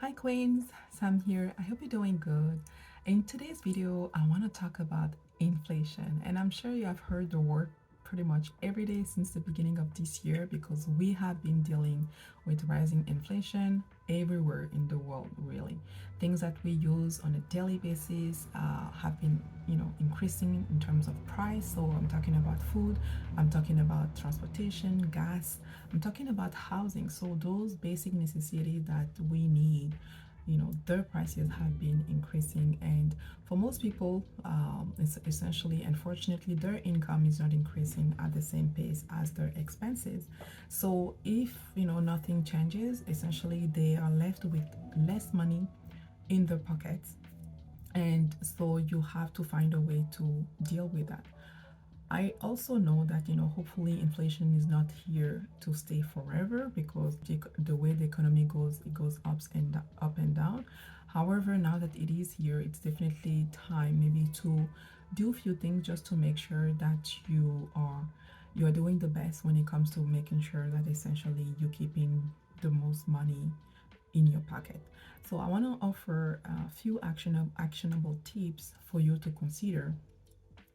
Hi Queens, Sam here. I hope you're doing good. In today's video, I want to talk about inflation, and I'm sure you have heard the word pretty much every day since the beginning of this year because we have been dealing with rising inflation everywhere in the world, really. Things that we use on a daily basis have been, increasing in terms of price. So I'm talking about food, I'm talking about transportation, gas, I'm talking about housing. So those basic necessities that we need, their prices have been increasing, and for most people, it's essentially, unfortunately, their income is not increasing at the same pace as their expenses. So if nothing changes, essentially they are left with less money in their pockets, and so you have to find a way to deal with that. I also know that hopefully inflation is not here to stay forever because the way the economy goes, it goes up and down. However, now that it is here, it's definitely time maybe to do a few things just to make sure that you are doing the best when it comes to making sure that essentially you're keeping the most money in your pocket. So I want to offer a few actionable tips for you to consider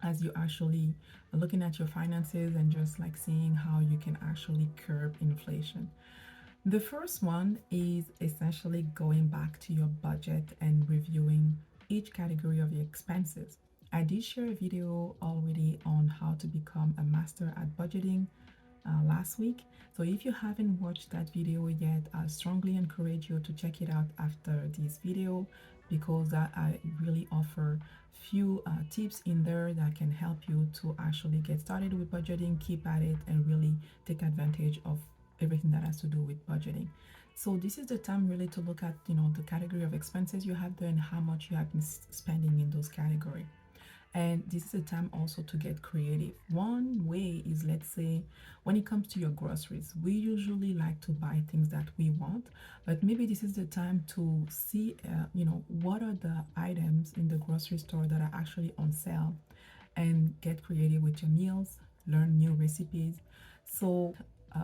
as you actually are looking at your finances and just like seeing how you can actually curb inflation. The first one is essentially going back to your budget and reviewing each category of your expenses. I did share a video already on how to become a master at budgeting last week. So if you haven't watched that video yet, I strongly encourage you to check it out after this video because I really offer few tips in there that can help you to actually get started with budgeting, keep at it, and really take advantage of everything that has to do with budgeting. So this is the time really to look at the category of expenses you have there and how much you have been spending in those categories. And this is a time also to get creative. One way is, let's say, when it comes to your groceries, we usually like to buy things that we want, but maybe this is the time to see, what are the items in the grocery store that are actually on sale and get creative with your meals, learn new recipes. So,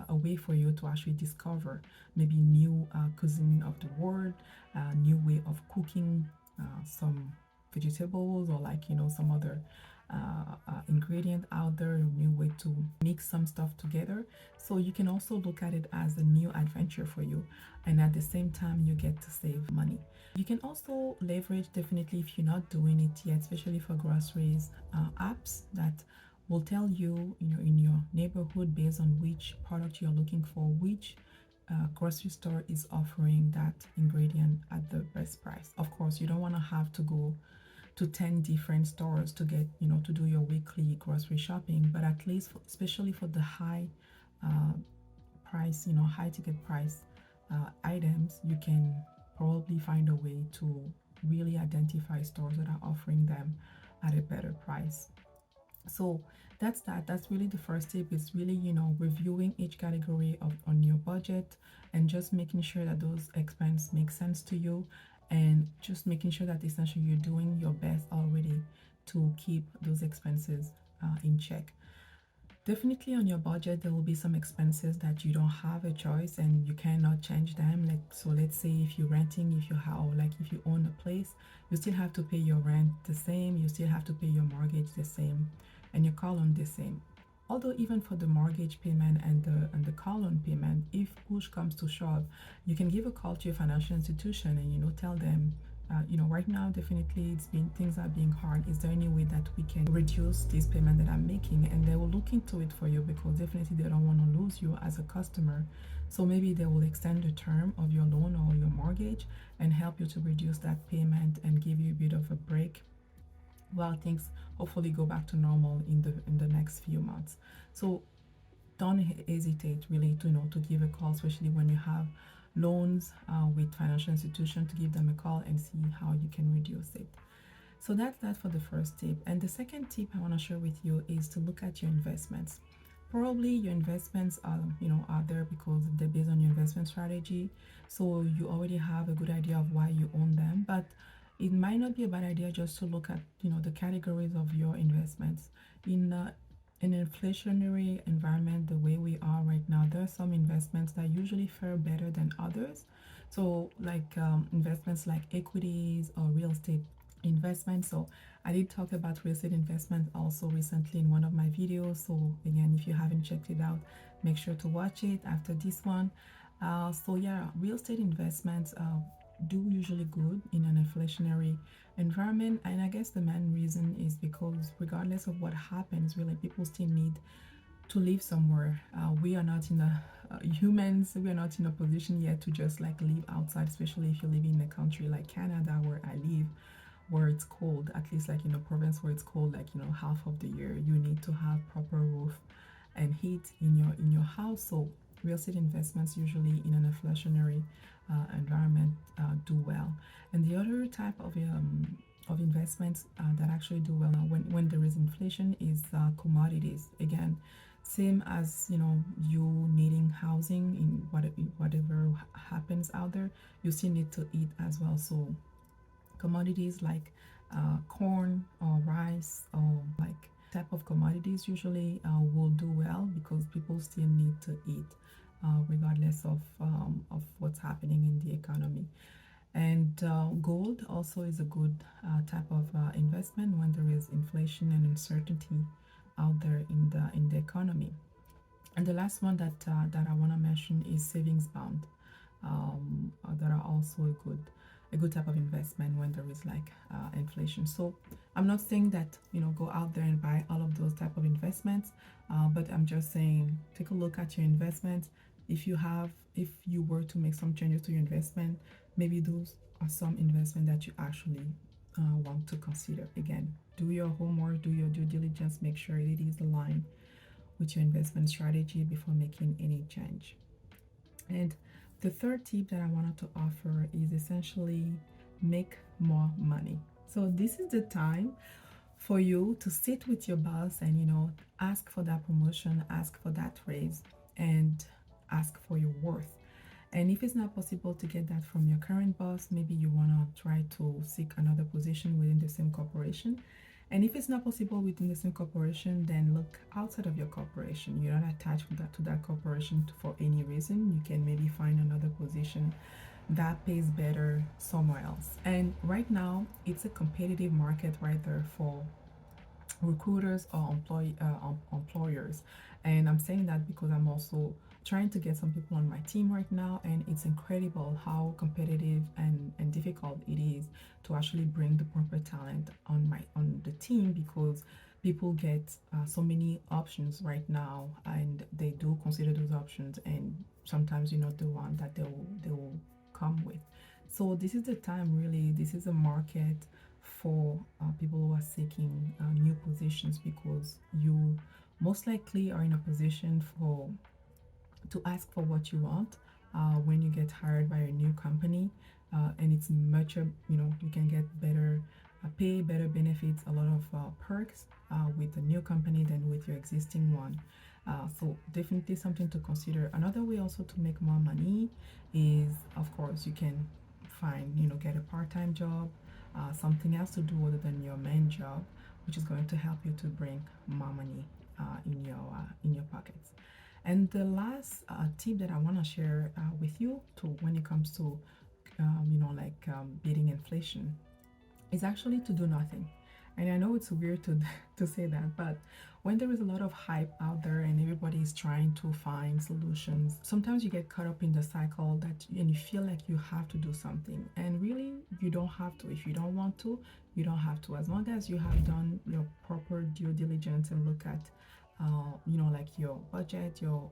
a way for you to actually discover maybe new cuisine of the world, new way of cooking some vegetables or like some other ingredient out there, a new way to mix some stuff together. So you can also look at it as a new adventure for you, and at the same time you get to save money. You can also leverage, definitely, if you're not doing it yet, especially for groceries, apps that will tell you, in your neighborhood, based on which product you're looking for, which grocery store is offering that ingredient at the best price. Of course, you don't want to have to go to 10 different stores to get, to do your weekly grocery shopping, but at least, especially for the high uh, price, high ticket price items, you can probably find a way to really identify stores that are offering them at a better price. So that's really the first tip, is really reviewing each category of on your budget and just making sure that those expenses make sense to you, and just making sure that essentially you're doing your best already to keep those expenses in check. Definitely on your budget, there will be some expenses that you don't have a choice and you cannot change them. Like, so let's say if you're renting, if you have, like if you own a place, you still have to pay your rent the same, you still have to pay your mortgage the same, and your car loan the same. Although even for the mortgage payment and the car loan payment, if push comes to shove, you can give a call to your financial institution and tell them, right now, definitely it's been things are being hard. Is there any way that we can reduce this payment that I'm making? And they will look into it for you because definitely they don't want to lose you as a customer. So maybe they will extend the term of your loan or your mortgage and help you to reduce that payment and give you a bit of a break while things hopefully go back to normal in the next few months. So don't hesitate really to to give a call, especially when you have loans with financial institution, to give them a call and see how you can reduce it. So that's that for the first tip. And the second tip I want to share with you is to look at your investments. Probably your investments are are there because they're based on your investment strategy, so you already have a good idea of why you own them. But it might not be a bad idea just to look at the categories of your investments. In an inflationary environment the way we are right now, there are some investments that usually fare better than others. So like investments like equities or real estate investment. So I did talk about real estate investment also recently in one of my videos. So again, if you haven't checked it out, make sure to watch it after this one. So yeah, real estate investments do usually good in an inflationary environment, and I guess the main reason is because regardless of what happens, really people still need to live somewhere. We are not in a humans. We are not in a position yet to just like live outside, especially if you live in a country like Canada, where I live, where it's cold. At least like in a province where it's cold, like half of the year, you need to have proper roof and heat in your house. So real estate investments usually in an inflationary environment do well. And the other type of investments that actually do well when there is inflation is commodities. Again, same as you needing housing in whatever happens out there, you still need to eat as well. So commodities like corn or rice or like type of commodities usually will do well because people still need to eat regardless of what's happening in the economy. And gold also is a good type of investment when there is inflation and uncertainty out there in the economy. And the last one that I want to mention is savings bond, that are also a good type of investment when there is like inflation. So I'm not saying that go out there and buy all of those type of investments, but I'm just saying take a look at your investments. If you were to make some changes to your investment, maybe those are some investment that you actually want to consider. Again, do your homework, do your due diligence, make sure it is aligned with your investment strategy before making any change. And the third tip that I wanted to offer is essentially make more money. So this is the time for you to sit with your boss and ask for that promotion, ask for that raise, and ask for your worth. And if it's not possible to get that from your current boss, maybe you want to try to seek another position within the same corporation. And if it's not possible within the same corporation, then look outside of your corporation. You're not attached to that corporation for any reason. You can maybe find another position that pays better somewhere else. And right now, it's a competitive market right there for recruiters or employers. And I'm saying that because I'm also trying to get some people on my team right now, and it's incredible how competitive and difficult it is to actually bring the proper talent on the team, because people get so many options right now, and they do consider those options, and sometimes you're not the one that they will come with. So this is the time, really. This is a market for people who are seeking new positions, because you most likely are in a position for to ask for what you want when you get hired by a new company, and it's much you can get better pay, better benefits, a lot of perks with the new company than with your existing one. So definitely something to consider. Another way also to make more money is, of course, you can find get a part-time job, something else to do other than your main job, which is going to help you to bring more money in your pockets. And the last tip that I want to share with you to when it comes to beating inflation is actually to do nothing. And I know it's weird to to say that, but when there is a lot of hype out there and everybody is trying to find solutions, sometimes you get caught up in the cycle that and you feel like you have to do something. And really, you don't have to. If you don't want to, you don't have to. As long as you have done your proper due diligence and look at like your budget, your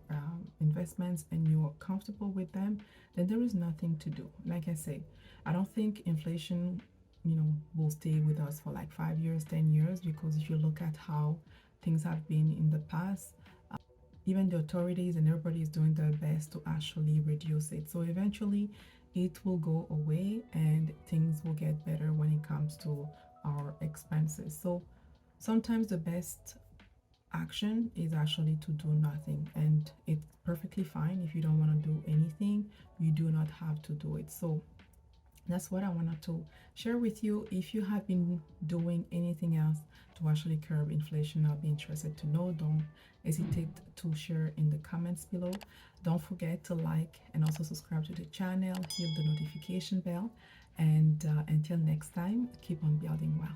investments, and you're comfortable with them, then there is nothing to do. Like I say, I don't think inflation will stay with us for like 5 years, 10 years, because if you look at how things have been in the past, even the authorities and everybody is doing their best to actually reduce it. So eventually it will go away and things will get better when it comes to our expenses. So sometimes the best action is actually to do nothing, and it's perfectly fine if you don't want to do anything. You do not have to do it. So That's what I wanted to share with you. If you have been doing anything else to actually curb inflation, I'll be interested to know. Don't hesitate to share in the comments below. Don't forget to like and also subscribe to the channel, hit the notification bell, and until next time, keep on building wealth.